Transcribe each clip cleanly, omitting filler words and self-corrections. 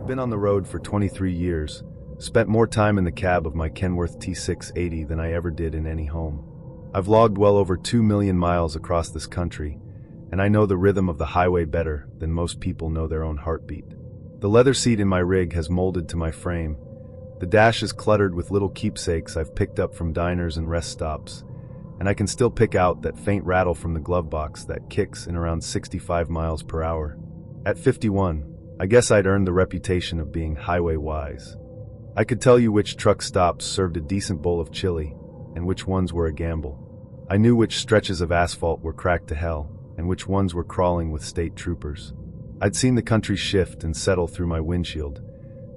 I've been on the road for 23 years, spent more time in the cab of my Kenworth T680 than I ever did in any home. I've logged well over 2 million miles across this country, and I know the rhythm of the highway better than most people know their own heartbeat. The leather seat in my rig has molded to my frame. The dash is cluttered with little keepsakes I've picked up from diners and rest stops, and I can still pick out that faint rattle from the glove box that kicks in around 65 miles per hour. At 51, I guess I'd earned the reputation of being highway wise. I could tell you which truck stops served a decent bowl of chili, and which ones were a gamble. I knew which stretches of asphalt were cracked to hell, and which ones were crawling with state troopers. I'd seen the country shift and settle through my windshield,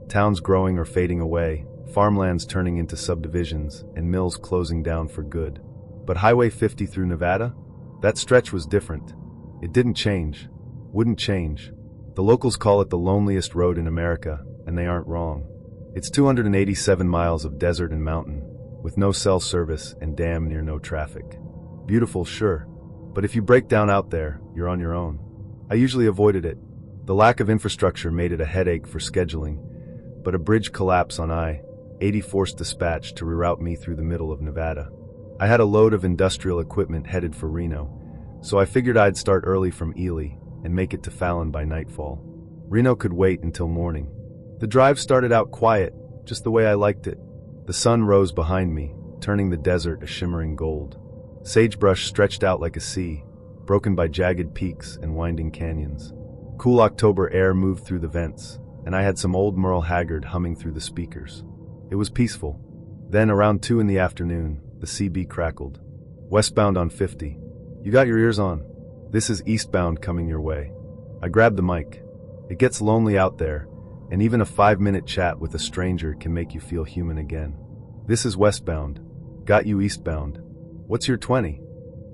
towns growing or fading away, farmlands turning into subdivisions, and mills closing down for good. But Highway 50 through Nevada? That stretch was different. It didn't change. Wouldn't change. The locals call it the loneliest road in America, and they aren't wrong. It's 287 miles of desert and mountain, with no cell service and damn near no traffic. Beautiful, sure, but if you break down out there, you're on your own. I usually avoided it. The lack of infrastructure made it a headache for scheduling, but a bridge collapse on I-80 forced dispatch to reroute me through the middle of Nevada. I had a load of industrial equipment headed for Reno, so I figured I'd start early from Ely and make it to Fallon by nightfall. Reno could wait until morning. The drive started out quiet, just the way I liked it. The sun rose behind me, turning the desert a shimmering gold. Sagebrush stretched out like a sea, broken by jagged peaks and winding canyons. Cool October air moved through the vents, and I had some old Merle Haggard humming through the speakers. It was peaceful. Then, around 2 in the afternoon, the CB crackled. Westbound on 50. You got your ears on. This is eastbound coming your way. I grabbed the mic. It gets lonely out there, and even a 5-minute chat with a stranger can make you feel human again. This is westbound. Got you eastbound. What's your 20?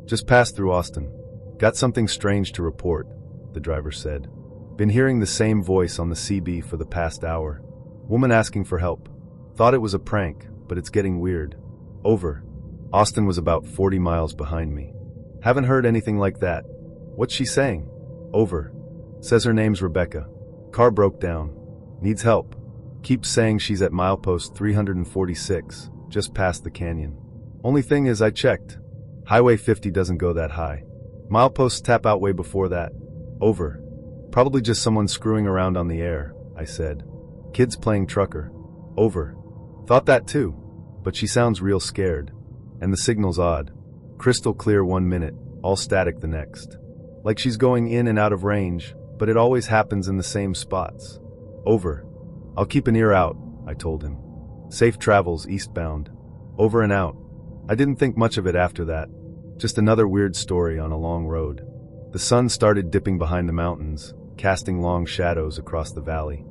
Just passed through Austin. Got something strange to report, the driver said. Been hearing the same voice on the CB for the past hour. Woman asking for help. Thought it was a prank, but it's getting weird. Over. Austin was about 40 miles behind me. Haven't heard anything like that. What's she saying? Over. Says her name's Rebecca. Car broke down. Needs help. Keeps saying she's at milepost 346, just past the canyon. Only thing is I checked. Highway 50 doesn't go that high. Mileposts tap out way before that. Over. Probably just someone screwing around on the air, I said. Kids playing trucker. Over. Thought that too. But she sounds real scared. And the signal's odd. Crystal clear 1 minute, all static the next. Like she's going in and out of range, but it always happens in the same spots. Over. I'll keep an ear out, I told him. Safe travels eastbound. Over and out. I didn't think much of it after that. Just another weird story on a long road. The sun started dipping behind the mountains, casting long shadows across the valley.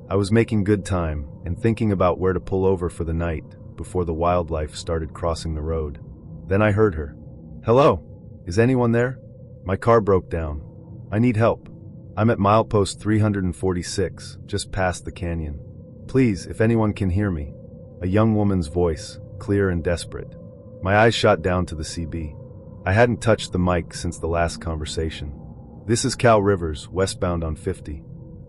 I was making good time and thinking about where to pull over for the night before the wildlife started crossing the road. Then I heard her. Hello? Is anyone there? My car broke down. I need help. I'm at milepost 346, just past the canyon. Please, if anyone can hear me. A young woman's voice, clear and desperate. My eyes shot down to the CB. I hadn't touched the mic since the last conversation. This is Cal Rivers, westbound on 50.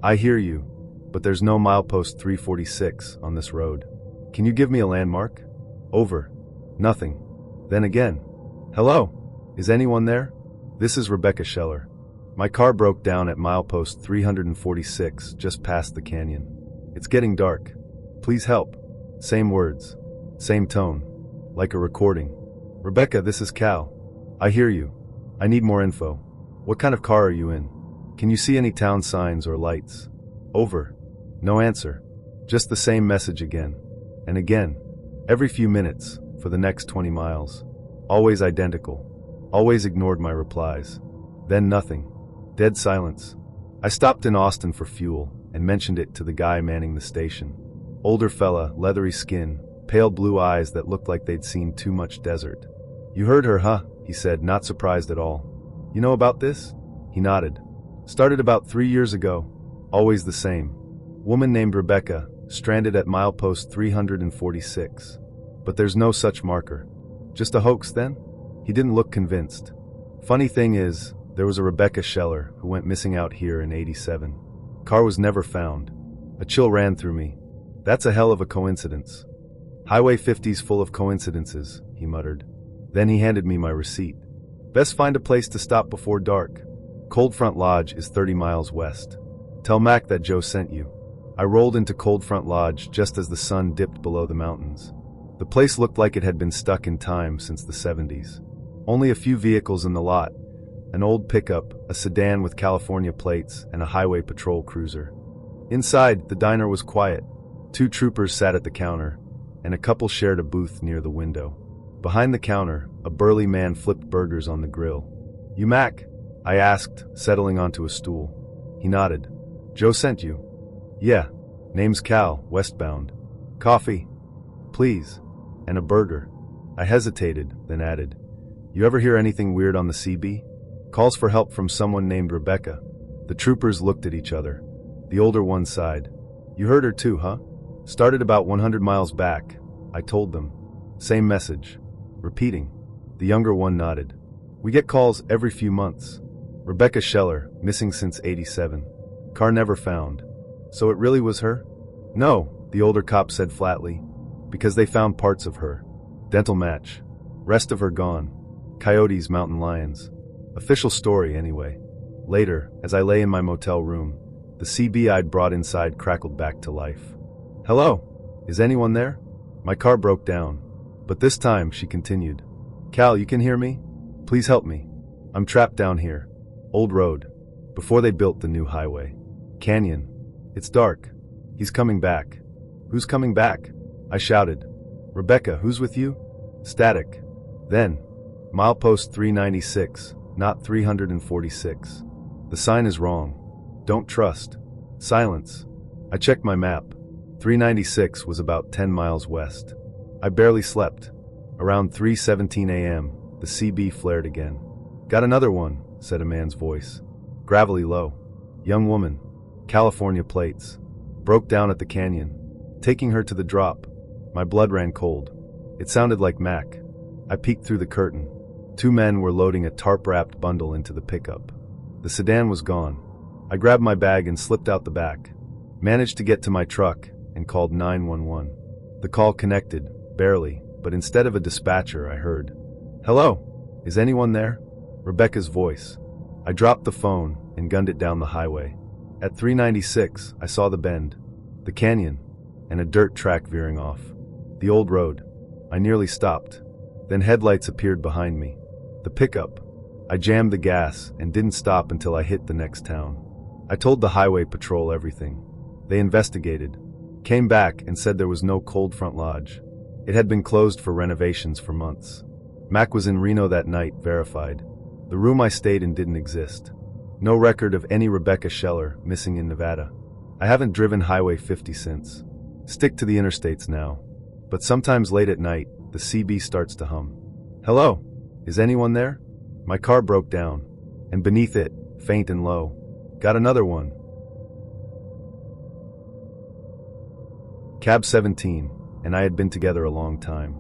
I hear you, but there's no milepost 346 on this road. Can you give me a landmark? Over. Nothing. Then again. Hello? Is anyone there? This is Rebecca Scheller. My car broke down at milepost 346, just past the canyon. It's getting dark. Please help. Same words. Same tone. Like a recording. Rebecca, this is Cal. I hear you. I need more info. What kind of car are you in? Can you see any town signs or lights? Over. No answer. Just the same message again. And again. Every few minutes, for the next 20 miles. Always identical. Always ignored my replies. Then nothing. Dead silence. I stopped in Austin for fuel and mentioned it to the guy manning the station. Older fella, leathery skin, pale blue eyes that looked like they'd seen too much desert. You heard her, huh? He said, not surprised at all. You know about this? He nodded. Started about 3 years ago. Always the same. Woman named Rebecca, stranded at milepost 346. But there's no such marker. Just a hoax then? He didn't look convinced. Funny thing is, there was a Rebecca Scheller who went missing out here in '87. Car was never found. A chill ran through me. That's a hell of a coincidence. Highway 50's full of coincidences, he muttered. Then he handed me my receipt. Best find a place to stop before dark. Cold Front Lodge is 30 miles west. Tell Mac that Joe sent you. I rolled into Cold Front Lodge just as the sun dipped below the mountains. The place looked like it had been stuck in time since the 70s. Only a few vehicles in the lot, an old pickup, a sedan with California plates, and a highway patrol cruiser. Inside, the diner was quiet. 2 troopers sat at the counter, and a couple shared a booth near the window. Behind the counter, a burly man flipped burgers on the grill. You Mac? I asked, settling onto a stool. He nodded. Joe sent you? Yeah. Name's Cal, westbound. Coffee? Please. And a burger. I hesitated, then added, You ever hear anything weird on the CB? Calls for help from someone named Rebecca. The troopers looked at each other. The older one sighed. You heard her too, huh? Started about 100 miles back, I told them. Same message. Repeating. The younger one nodded. We get calls every few months. Rebecca Scheller, missing since '87. Car never found. So it really was her? No, the older cop said flatly. Because they found parts of her. Dental match. Rest of her gone. Coyotes, mountain lions. Official story, anyway. Later, as I lay in my motel room, the CB I'd brought inside crackled back to life. Hello? Is anyone there? My car broke down. But this time, she continued. Cal, you can hear me? Please help me. I'm trapped down here. Old road. Before they built the new highway. Canyon. It's dark. He's coming back. Who's coming back? I shouted. Rebecca, who's with you? Static. Then, milepost 396, not 346. The sign is wrong. Don't trust. Silence. I checked my map. 396 was about 10 miles west. I barely slept. Around 3:17 a.m., the CB flared again. Got another one, said a man's voice. Gravelly low. Young woman. California plates. Broke down at the canyon. Taking her to the drop. My blood ran cold. It sounded like Mac. I peeked through the curtain. 2 men were loading a tarp-wrapped bundle into the pickup. The sedan was gone. I grabbed my bag and slipped out the back. Managed to get to my truck and called 911. The call connected, barely, but instead of a dispatcher I heard, Hello? Is anyone there? Rebecca's voice. I dropped the phone and gunned it down the highway. At 396, I saw the bend, the canyon, and a dirt track veering off. The old road. I nearly stopped. Then headlights appeared behind me. The pickup. I jammed the gas and didn't stop until I hit the next town. I told the highway patrol everything. They investigated, came back and said there was no Cold Front Lodge. It had been closed for renovations for months. Mac was in Reno that night, verified. The room I stayed in didn't exist. No record of any Rebecca Scheller missing in Nevada. I haven't driven Highway 50 since. Stick to the interstates now. But sometimes late at night, the CB starts to hum. Hello? Is anyone there? My car broke down. And beneath it, faint and low. Got another one. Cab 17, and I had been together a long time.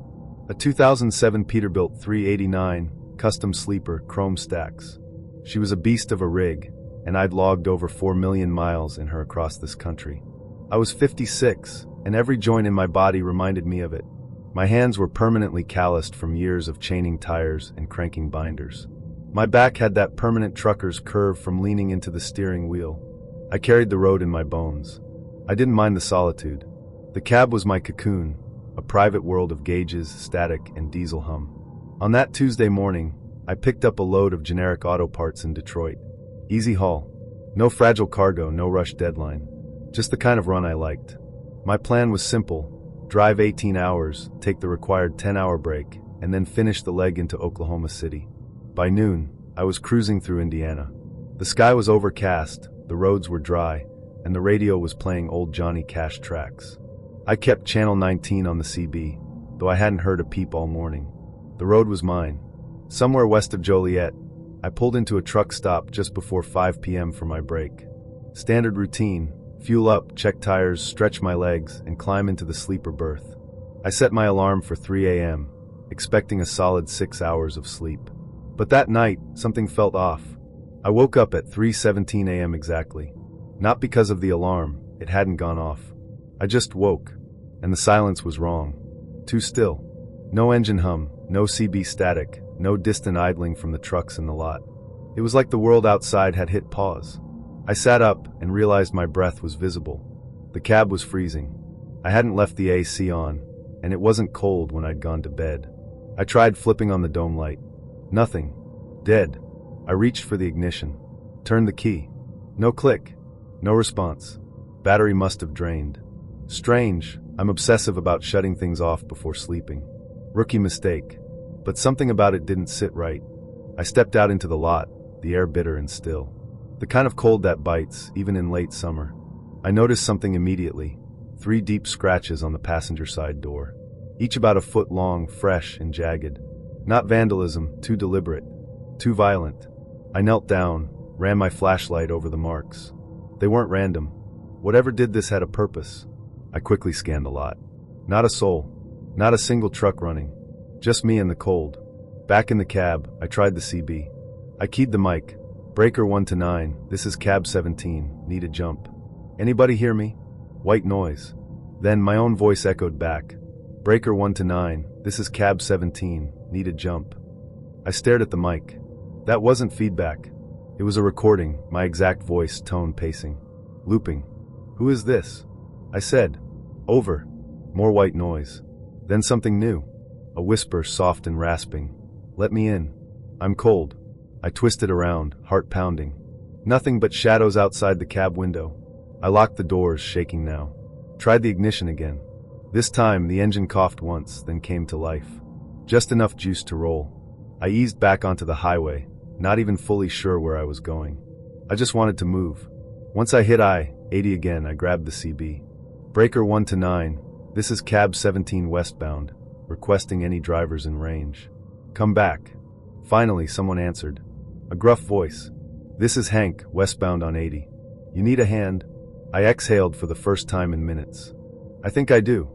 A 2007 Peterbilt 389, custom sleeper, chrome stacks. She was a beast of a rig, and I'd logged over 4 million miles in her across this country. I was 56, and every joint in my body reminded me of it. My hands were permanently calloused from years of chaining tires and cranking binders. My back had that permanent trucker's curve from leaning into the steering wheel. I carried the road in my bones. I didn't mind the solitude. The cab was my cocoon, a private world of gauges, static, and diesel hum. On that Tuesday morning, I picked up a load of generic auto parts in Detroit. Easy haul. No fragile cargo, no rush deadline. Just the kind of run I liked. My plan was simple. Drive 18 hours, take the required 10-hour break, and then finish the leg into Oklahoma City. By noon, I was cruising through Indiana. The sky was overcast, the roads were dry, and the radio was playing old Johnny Cash tracks. I kept Channel 19 on the CB, though I hadn't heard a peep all morning. The road was mine. Somewhere west of Joliet, I pulled into a truck stop just before 5 p.m. for my break. Standard routine, fuel up, check tires, stretch my legs, and climb into the sleeper berth. I set my alarm for 3 a.m., expecting a solid 6 hours of sleep. But that night, something felt off. I woke up at 3:17 a.m. exactly. Not because of the alarm, It hadn't gone off. I just woke, and the silence was wrong. Too still. No engine hum, no CB static, no distant idling from the trucks in the lot. It was like the world outside had hit pause. I sat up and realized my breath was visible. The cab was freezing. I hadn't left the AC on, and it wasn't cold when I'd gone to bed. I tried flipping on the dome light. Nothing. Dead. I reached for the ignition. Turned the key. No click. No response. Battery must have drained. Strange, I'm obsessive about shutting things off before sleeping. Rookie mistake. But something about it didn't sit right. I stepped out into the lot, the air bitter and still. The kind of cold that bites, even in late summer. I noticed something immediately. 3 deep scratches on the passenger side door. Each about a foot long, fresh and jagged. Not vandalism, too deliberate. Too violent. I knelt down, ran my flashlight over the marks. They weren't random. Whatever did this had a purpose. I quickly scanned the lot. Not a soul. Not a single truck running. Just me and the cold. Back in the cab, I tried the CB. I keyed the mic. Breaker 1 to 9, this is cab 17, need a jump. Anybody hear me? White noise. Then my own voice echoed back. Breaker 1 to 9, this is cab 17, need a jump. I stared at the mic. That wasn't feedback. It was a recording, my exact voice, tone pacing. Looping. Who is this? I said. Over. More white noise. Then something new. A whisper, soft and rasping. Let me in. I'm cold. I twisted around, heart pounding. Nothing but shadows outside the cab window. I locked the doors, shaking now. Tried the ignition again. This time, the engine coughed once, then came to life. Just enough juice to roll. I eased back onto the highway, not even fully sure where I was going. I just wanted to move. Once I hit I-80 again, I grabbed the CB. Breaker 1 to 9, this is cab 17 westbound, requesting any drivers in range. Come back. Finally, someone answered. A gruff voice. This is Hank, westbound on 80. You need a hand? I exhaled for the first time in minutes. I think I do.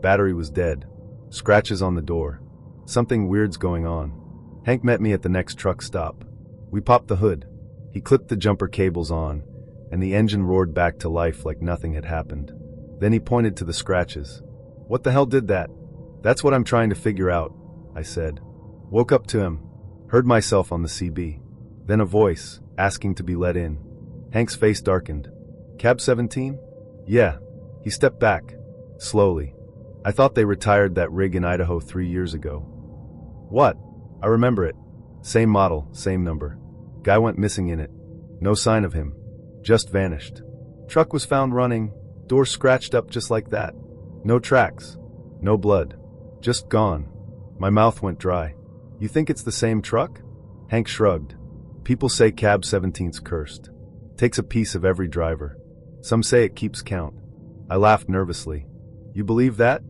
Battery was dead. Scratches on the door. Something weird's going on. Hank met me at the next truck stop. We popped the hood. He clipped the jumper cables on, and the engine roared back to life like nothing had happened. Then he pointed to the scratches. What the hell did that? That's what I'm trying to figure out, I said. Woke up to him. Heard myself on the CB. Then a voice, asking to be let in. Hank's face darkened. Cab 17? Yeah. He stepped back. Slowly. I thought they retired that rig in Idaho 3 years ago. What? I remember it. Same model, same number. Guy went missing in it. No sign of him. Just vanished. Truck was found running, door scratched up just like that. No tracks. No blood. Just gone. My mouth went dry. You think it's the same truck? Hank shrugged. People say cab 17's cursed. Takes a piece of every driver. Some say it keeps count. I laughed nervously. You believe that?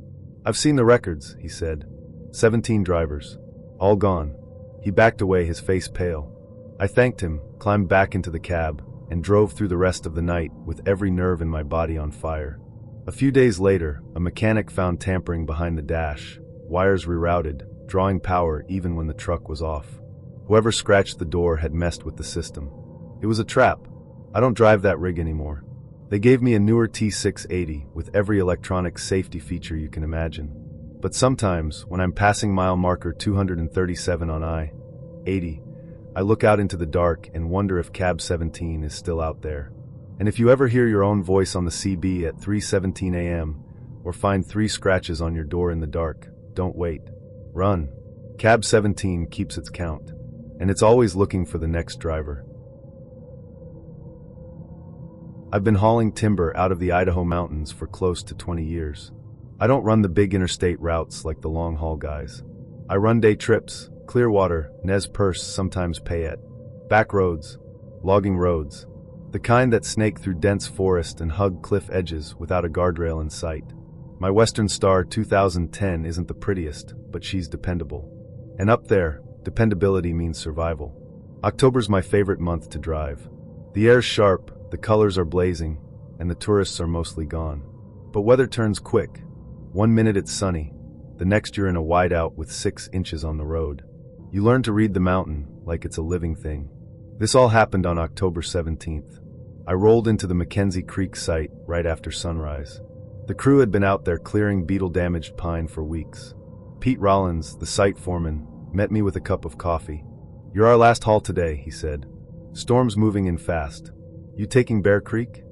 I've seen the records, he said. 17 drivers. All gone. He backed away, his face pale. I thanked him, climbed back into the cab, and drove through the rest of the night with every nerve in my body on fire. A few days later, a mechanic found tampering behind the dash, wires rerouted, drawing power even when the truck was off. Whoever scratched the door had messed with the system. It was a trap. I don't drive that rig anymore. They gave me a newer T680 with every electronic safety feature you can imagine. But sometimes, when I'm passing mile marker 237 on I-80, I look out into the dark and wonder if cab 17 is still out there. And if you ever hear your own voice on the CB at 3:17 a.m. or find 3 scratches on your door in the dark, don't wait. Run. Cab 17 keeps its count. And it's always looking for the next driver. I've been hauling timber out of the Idaho mountains for close to 20 years. I don't run the big interstate routes like the long-haul guys. I run day trips, Clearwater, Nez Perce, sometimes Payette. Back roads, logging roads. The kind that snake through dense forest and hug cliff edges without a guardrail in sight. My Western Star 2010 isn't the prettiest, but she's dependable. And up there, dependability means survival. October's my favorite month to drive. The air's sharp, the colors are blazing, and the tourists are mostly gone. But weather turns quick. 1 minute it's sunny, the next you're in a whiteout with 6 inches on the road. You learn to read the mountain like it's a living thing. This all happened on October 17th. I rolled into the Mackenzie Creek site right after sunrise. The crew had been out there clearing beetle-damaged pine for weeks. Pete Rollins, the site foreman, met me with a cup of coffee. "You're our last haul today," he said. "Storm's moving in fast. You taking Bear Creek?"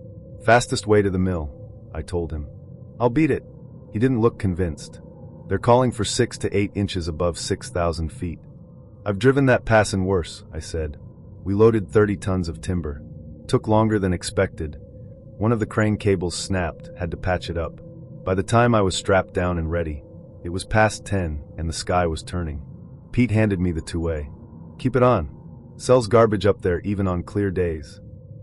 "Fastest way to the mill," I told him. "I'll beat it." He didn't look convinced. "They're calling for 6 to 8 inches above 6,000 feet. "I've driven that pass and worse," I said. We loaded 30 tons of timber. Took longer than expected. One of the crane cables snapped, had to patch it up. By the time I was strapped down and ready, it was past 10 and the sky was turning. Pete handed me the two-way. "Keep it on. Sells garbage up there even on clear days."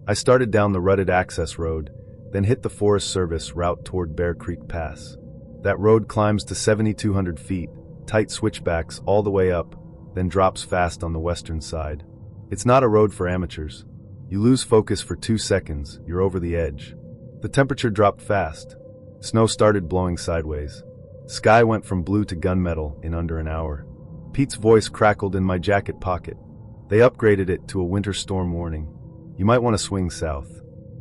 I started down the rutted access road, then hit the Forest Service route toward Bear Creek Pass. That road climbs to 7,200 feet, tight switchbacks all the way up, then drops fast on the western side. It's not a road for amateurs. You lose focus for 2 seconds, you're over the edge. The temperature dropped fast. Snow started blowing sideways. Sky went from blue to gunmetal in under an hour. Pete's voice crackled in my jacket pocket. They upgraded it to a winter storm warning. You might want to swing south.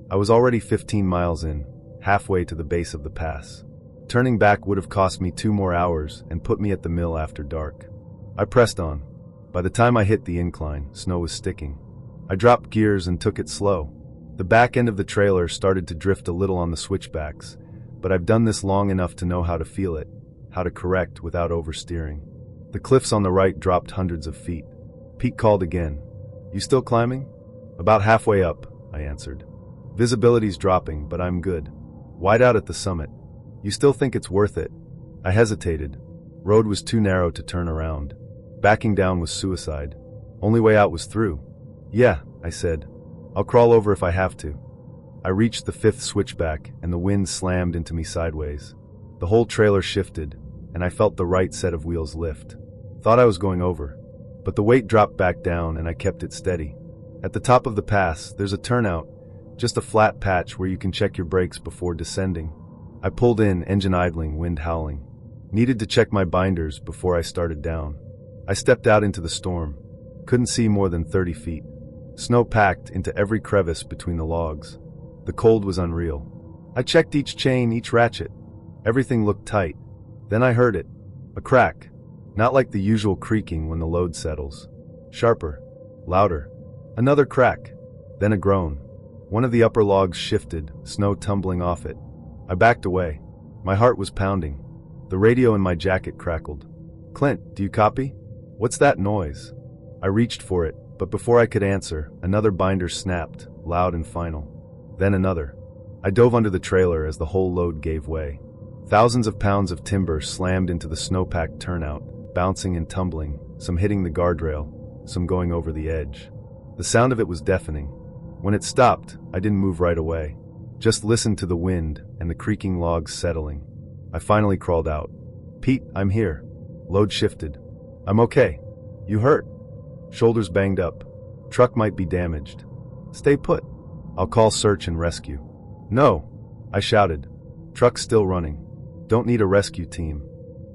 I was already 15 miles in, halfway to the base of the pass. Turning back would have cost me 2 more hours and put me at the mill after dark. I pressed on. By the time I hit the incline, snow was sticking. I dropped gears and took it slow. The back end of the trailer started to drift a little on the switchbacks, but I've done this long enough to know how to feel it, how to correct without oversteering. The cliffs on the right dropped hundreds of feet. Pete called again. "You still climbing?" "About halfway up," I answered. "Visibility's dropping, but I'm good. Wide out at the summit. You still think it's worth it?" I hesitated. Road was too narrow to turn around. Backing down was suicide. Only way out was through. "Yeah," I said. "I'll crawl over if I have to." I reached the 5th switchback, and the wind slammed into me sideways. The whole trailer shifted, and I felt the right set of wheels lift. Thought I was going over. But the weight dropped back down, and I kept it steady. At the top of the pass, there's a turnout, just a flat patch where you can check your brakes before descending. I pulled in, engine idling, wind howling. Needed to check my binders before I started down. I stepped out into the storm. Couldn't see more than 30 feet. Snow packed into every crevice between the logs. The cold was unreal. I checked each chain, each ratchet. Everything looked tight. Then I heard it. A crack. Not like the usual creaking when the load settles. Sharper. Louder. Another crack. Then a groan. One of the upper logs shifted, snow tumbling off it. I backed away. My heart was pounding. The radio in my jacket crackled. "Clint, do you copy?" "What's that noise?" I reached for it, but before I could answer, another binder snapped, loud and final. Then another. I dove under the trailer as the whole load gave way. Thousands of pounds of timber slammed into the snow-packed turnout, bouncing and tumbling, some hitting the guardrail, some going over the edge. The sound of it was deafening. When it stopped, I didn't move right away. Just listened to the wind and the creaking logs settling. I finally crawled out. "Pete, I'm here." Load shifted. "I'm okay." "You hurt?" "Shoulders banged up. Truck might be damaged." "Stay put. I'll call search and rescue." "No," I shouted. "Truck's still running. Don't need a rescue team."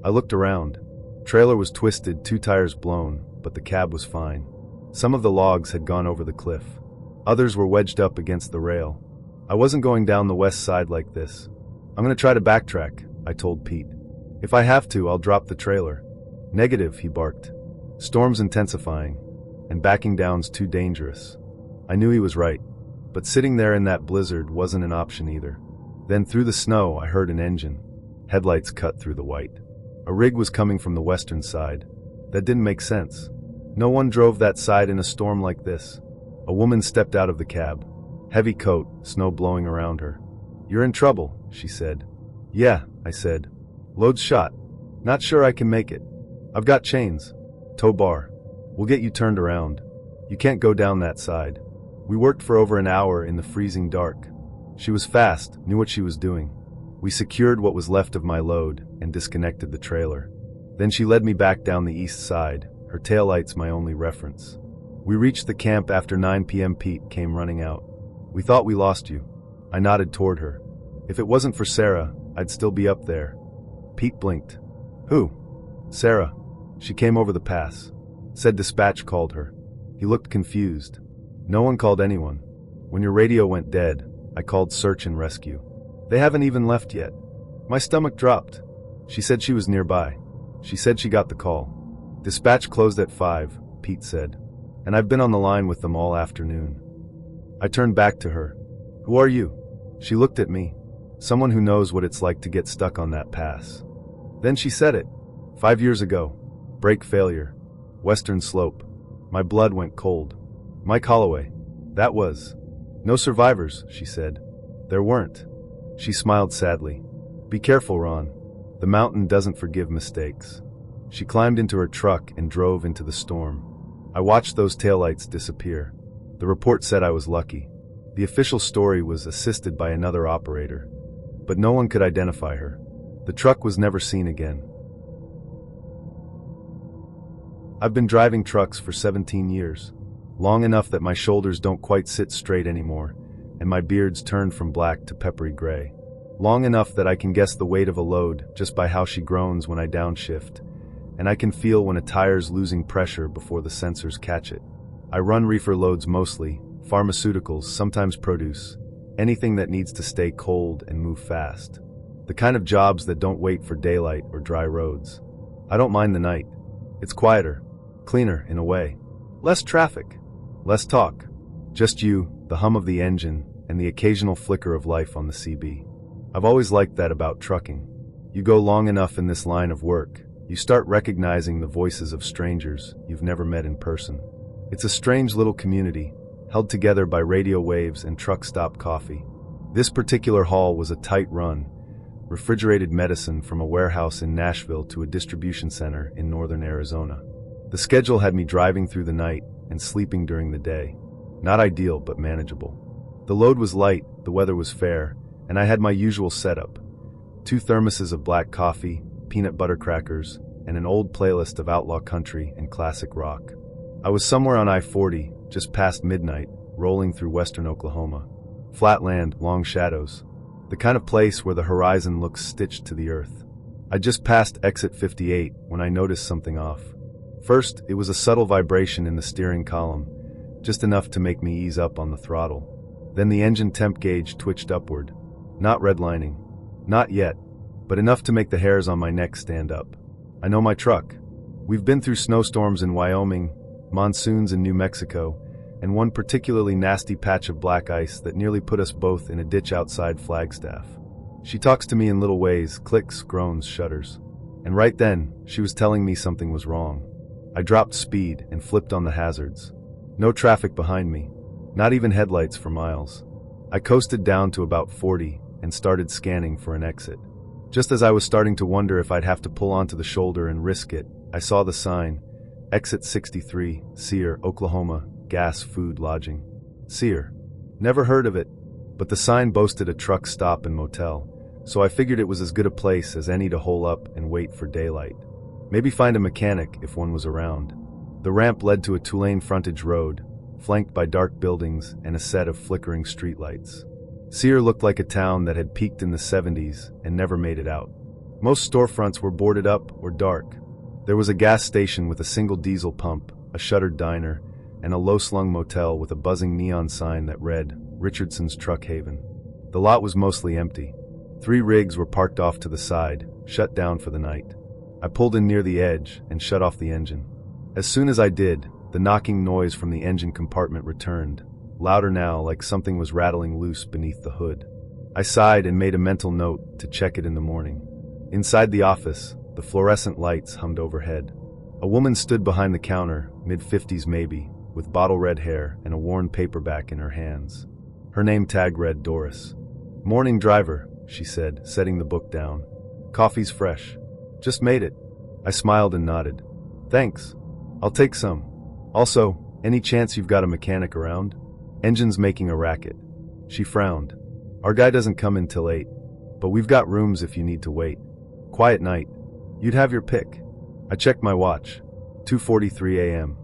I looked around. Trailer was twisted, 2 tires blown, but the cab was fine. Some of the logs had gone over the cliff. Others were wedged up against the rail. I wasn't going down the west side like this. "I'm going to try to backtrack," I told Pete. "If I have to, I'll drop the trailer." "Negative," he barked. "Storm's intensifying, and backing down's too dangerous." I knew he was right, but sitting there in that blizzard wasn't an option either. Then through the snow, I heard an engine. Headlights cut through the white. A rig was coming from the western side. That didn't make sense. No one drove that side in a storm like this. A woman stepped out of the cab. Heavy coat, snow blowing around her. "You're in trouble," she said. "Yeah," I said. "Load's shot. Not sure I can make it. I've got chains. Tow bar. We'll get you turned around. You can't go down that side." We worked for over an hour in the freezing dark. She was fast, knew what she was doing. We secured what was left of my load and disconnected the trailer. Then she led me back down the east side, her taillights my only reference. We reached the camp after 9 p.m. Pete came running out. "We thought we lost you." I nodded toward her. "If it wasn't for Sarah, I'd still be up there." Pete blinked. "Who?" "Sarah. She came over the pass. Said dispatch called her." He looked confused. "No one called anyone." When your radio went dead, I called search and rescue. They haven't even left yet. My stomach dropped. She said she was nearby. She said she got the call. Dispatch closed at 5, Pete said. And I've been on the line with them all afternoon. I turned back to her. Who are you? She looked at me. Someone who knows what it's like to get stuck on that pass. Then she said it. 5 years ago. Brake failure. Western Slope. My blood went cold. Mike Holloway. That was. No survivors, she said. There weren't. She smiled sadly. Be careful, Ron. The mountain doesn't forgive mistakes. She climbed into her truck and drove into the storm. I watched those taillights disappear. The report said I was lucky. The official story was assisted by another operator. But no one could identify her. The truck was never seen again. I've been driving trucks for 17 years. Long enough that my shoulders don't quite sit straight anymore, and my beard's turned from black to peppery gray. Long enough that I can guess the weight of a load just by how she groans when I downshift, and I can feel when a tire's losing pressure before the sensors catch it. I run reefer loads mostly, pharmaceuticals, sometimes produce, anything that needs to stay cold and move fast. The kind of jobs that don't wait for daylight or dry roads. I don't mind the night. It's quieter, cleaner in a way. Less traffic, less talk. Just you, the hum of the engine, and the occasional flicker of life on the CB. I've always liked that about trucking. You go long enough in this line of work, you start recognizing the voices of strangers you've never met in person. It's a strange little community, held together by radio waves and truck stop coffee. This particular haul was a tight run, refrigerated medicine from a warehouse in Nashville to a distribution center in northern Arizona. The schedule had me driving through the night and sleeping during the day. Not ideal, but manageable. The load was light, the weather was fair, and I had my usual setup. 2 thermoses of black coffee, peanut butter crackers, and an old playlist of outlaw country and classic rock. I was somewhere on I-40, just past midnight, rolling through western Oklahoma. Flat land, long shadows. The kind of place where the horizon looks stitched to the earth. I just passed exit 58 when I noticed something off. First, it was a subtle vibration in the steering column, just enough to make me ease up on the throttle. Then the engine temp gauge twitched upward. Not redlining. Not yet, but enough to make the hairs on my neck stand up. I know my truck. We've been through snowstorms in Wyoming, monsoons in New Mexico, and one particularly nasty patch of black ice that nearly put us both in a ditch outside Flagstaff. She talks to me in little ways, clicks, groans, shudders. And right then, she was telling me something was wrong. I dropped speed and flipped on the hazards. No traffic behind me, not even headlights for miles. I coasted down to about 40 and started scanning for an exit. Just as I was starting to wonder if I'd have to pull onto the shoulder and risk it, I saw the sign, Exit 63, Sear, Oklahoma, Gas, Food, Lodging. Sear. Never heard of it, but the sign boasted a truck stop and motel, so I figured it was as good a place as any to hole up and wait for daylight. Maybe find a mechanic if one was around. The ramp led to a 2-lane frontage road, flanked by dark buildings and a set of flickering streetlights. Sear looked like a town that had peaked in the 70s and never made it out. Most storefronts were boarded up or dark. There was a gas station with a single diesel pump, a shuttered diner, and a low-slung motel with a buzzing neon sign that read, Richardson's Truck Haven. The lot was mostly empty. 3 rigs were parked off to the side, shut down for the night. I pulled in near the edge and shut off the engine. As soon as I did, the knocking noise from the engine compartment returned, louder now like something was rattling loose beneath the hood. I sighed and made a mental note to check it in the morning. Inside the office, the fluorescent lights hummed overhead. A woman stood behind the counter, mid-50s maybe, with bottle-red hair and a worn paperback in her hands. Her name tag read Doris. "Morning, driver," she said, setting the book down. "Coffee's fresh. Just made it." I smiled and nodded. "Thanks. I'll take some. Also, any chance you've got a mechanic around? Engine's making a racket." She frowned. "Our guy doesn't come in till 8, but we've got rooms if you need to wait. Quiet night. You'd have your pick." I checked my watch. 2:43 a.m.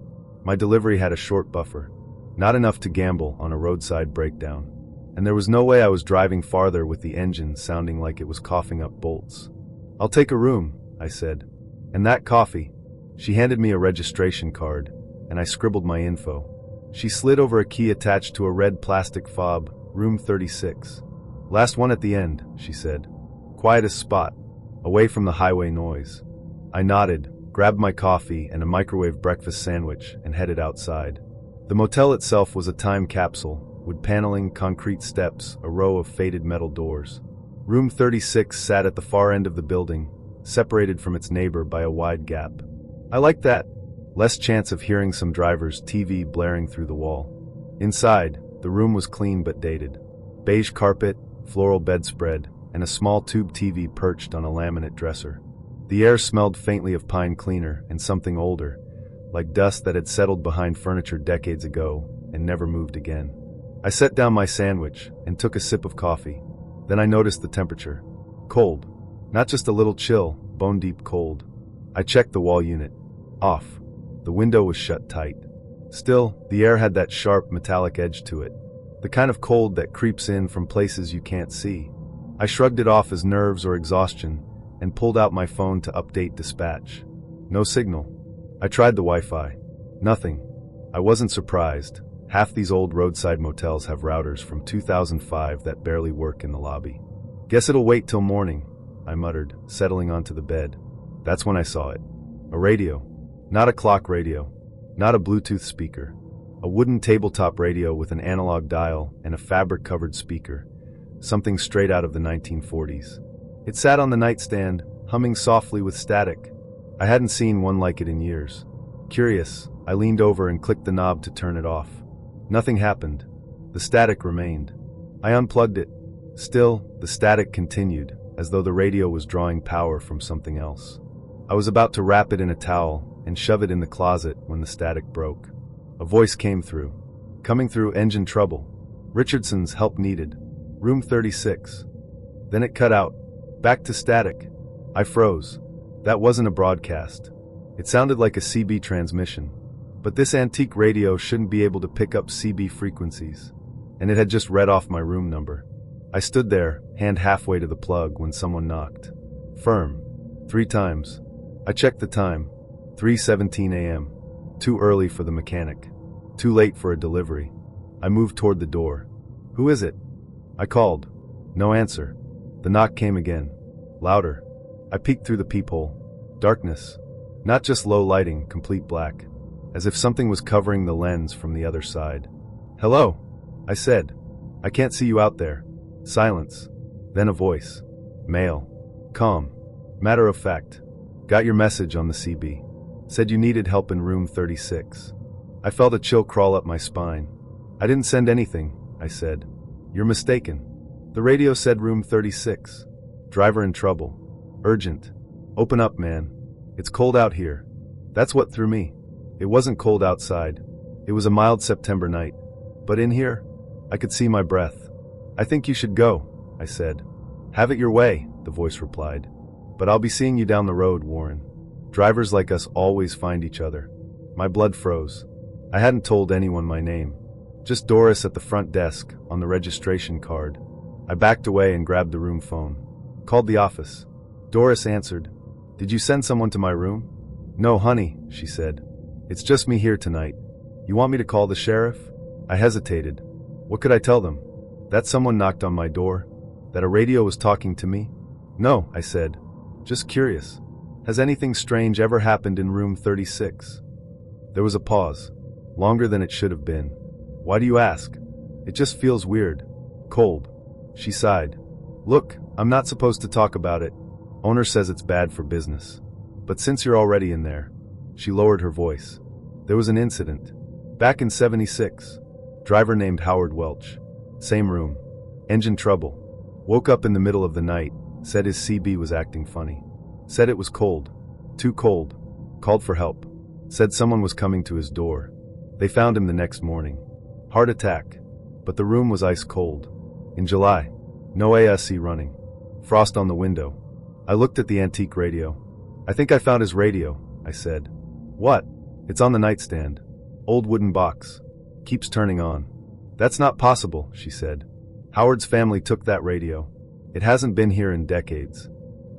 My delivery had a short buffer. Not enough to gamble on a roadside breakdown. And there was no way I was driving farther with the engine sounding like it was coughing up bolts. "I'll take a room," I said. "And that coffee." She handed me a registration card, and I scribbled my info. She slid over a key attached to a red plastic fob. Room 36. Last one at the end, she said. Quietest spot, away from the highway noise. I nodded, grabbed my coffee and a microwave breakfast sandwich, and headed outside. The motel itself was a time capsule, wood paneling, concrete steps, a row of faded metal doors. Room 36 sat at the far end of the building, separated from its neighbor by a wide gap. I liked that. Less chance of hearing some driver's TV blaring through the wall. Inside, the room was clean but dated. Beige carpet, floral bedspread, and a small tube TV perched on a laminate dresser. The air smelled faintly of pine cleaner and something older, like dust that had settled behind furniture decades ago and never moved again. I set down my sandwich and took a sip of coffee. Then I noticed the temperature. Cold. Not just a little chill, bone-deep cold. I checked the wall unit. Off. The window was shut tight. Still, the air had that sharp, metallic edge to it. The kind of cold that creeps in from places you can't see. I shrugged it off as nerves or exhaustion and pulled out my phone to update dispatch. No signal. I tried the Wi-Fi. Nothing. I wasn't surprised. Half these old roadside motels have routers from 2005 that barely work in the lobby. Guess it'll wait till morning, I muttered, settling onto the bed. That's when I saw it. A radio. Not a clock radio. Not a Bluetooth speaker. A wooden tabletop radio with an analog dial and a fabric-covered speaker. Something straight out of the 1940s. It sat on the nightstand, humming softly with static. I hadn't seen one like it in years. Curious, I leaned over and clicked the knob to turn it off. Nothing happened. The static remained. I unplugged it. Still, the static continued, as though the radio was drawing power from something else. I was about to wrap it in a towel and shove it in the closet when the static broke. A voice came through. Coming through, engine trouble. Richardson's help needed. Room 36. Then it cut out. Back to static. I froze. That wasn't a broadcast. It sounded like a CB transmission. But this antique radio shouldn't be able to pick up CB frequencies. And it had just read off my room number. I stood there, hand halfway to the plug, when someone knocked. Firm. 3 times. I checked the time. 3:17 a.m. Too early for the mechanic. Too late for a delivery. I moved toward the door. Who is it? I called. No answer. The knock came again. Louder. I peeked through the peephole. Darkness. Not just low lighting, complete black. As if something was covering the lens from the other side. Hello, I said. I can't see you out there. Silence. Then a voice. Male. Calm. Matter of fact. Got your message on the CB. Said you needed help in room 36. I felt a chill crawl up my spine. I didn't send anything, I said. You're mistaken. The radio said room 36. Driver in trouble. Urgent. Open up, man. It's cold out here. That's what threw me. It wasn't cold outside. It was a mild September night. But in here, I could see my breath. I think you should go, I said. Have it your way, the voice replied. But I'll be seeing you down the road, Warren. Drivers like us always find each other. My blood froze. I hadn't told anyone my name. Just Doris at the front desk, on the registration card. I backed away and grabbed the room phone. Called the office. Doris answered. Did you send someone to my room? No, honey, she said. It's just me here tonight. You want me to call the sheriff? I hesitated. What could I tell them? That someone knocked on my door? That a radio was talking to me? No, I said. Just curious. Has anything strange ever happened in room 36? There was a pause. Longer than it should have been. Why do you ask? It just feels weird. Cold. She sighed. Look, I'm not supposed to talk about it. Owner says it's bad for business. But since you're already in there. She lowered her voice. There was an incident. Back in '76. Driver named Howard Welch. Same room. Engine trouble. Woke up in the middle of the night. Said his CB was acting funny. Said it was cold. Too cold. Called for help. Said someone was coming to his door. They found him the next morning. Heart attack. But the room was ice cold. In July. No AC running. Frost on the window. I looked at the antique radio. I think I found his radio, I said. What? It's on the nightstand. Old wooden box. Keeps turning on. That's not possible, she said. Howard's family took that radio. It hasn't been here in decades.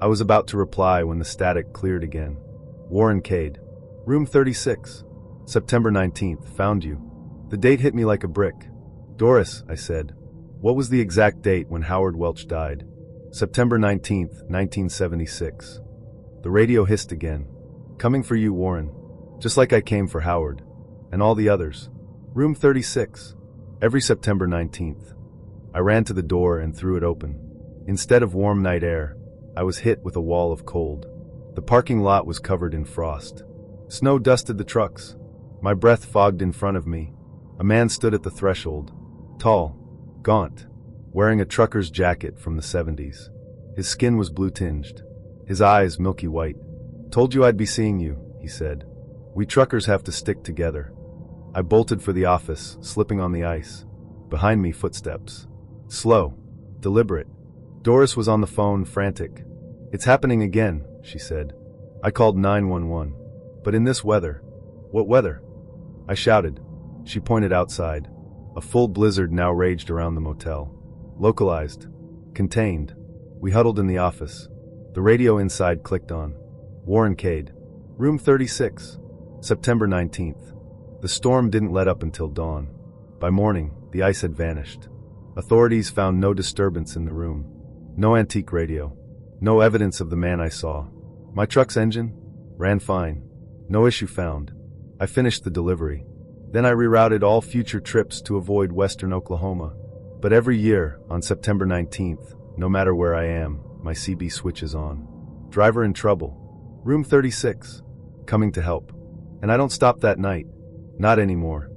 I was about to reply when the static cleared again. Warren Cade. Room 36. September 19th. Found you. The date hit me like a brick. "Doris," I said, "what was the exact date when Howard Welch died?" "September 19th, 1976. The radio hissed again. "Coming for you, Warren. Just like I came for Howard. And all the others. Room 36. Every September 19th. I ran to the door and threw it open. Instead of warm night air, I was hit with a wall of cold. The parking lot was covered in frost. Snow dusted the trucks. My breath fogged in front of me. A man stood at the threshold. Tall, gaunt, wearing a trucker's jacket from the 70s. His skin was blue-tinged. His eyes milky white. "Told you I'd be seeing you," he said. "We truckers have to stick together." I bolted for the office, slipping on the ice. Behind me, footsteps. Slow, deliberate. Doris was on the phone, frantic. "It's happening again," she said. I called 911. "But in this weather." "What weather?" I shouted. She pointed outside. A full blizzard now raged around the motel. Localized. Contained. We huddled in the office. The radio inside clicked on. Warren Cade. Room 36. September 19th. The storm didn't let up until dawn. By morning, the ice had vanished. Authorities found no disturbance in the room. No antique radio. No evidence of the man I saw. My truck's engine? Ran fine. No issue found. I finished the delivery. Then I rerouted all future trips to avoid western Oklahoma. But every year, on September 19th, no matter where I am, my CB switches on. Driver in trouble. Room 36. Coming to help. And I don't stop that night. Not anymore.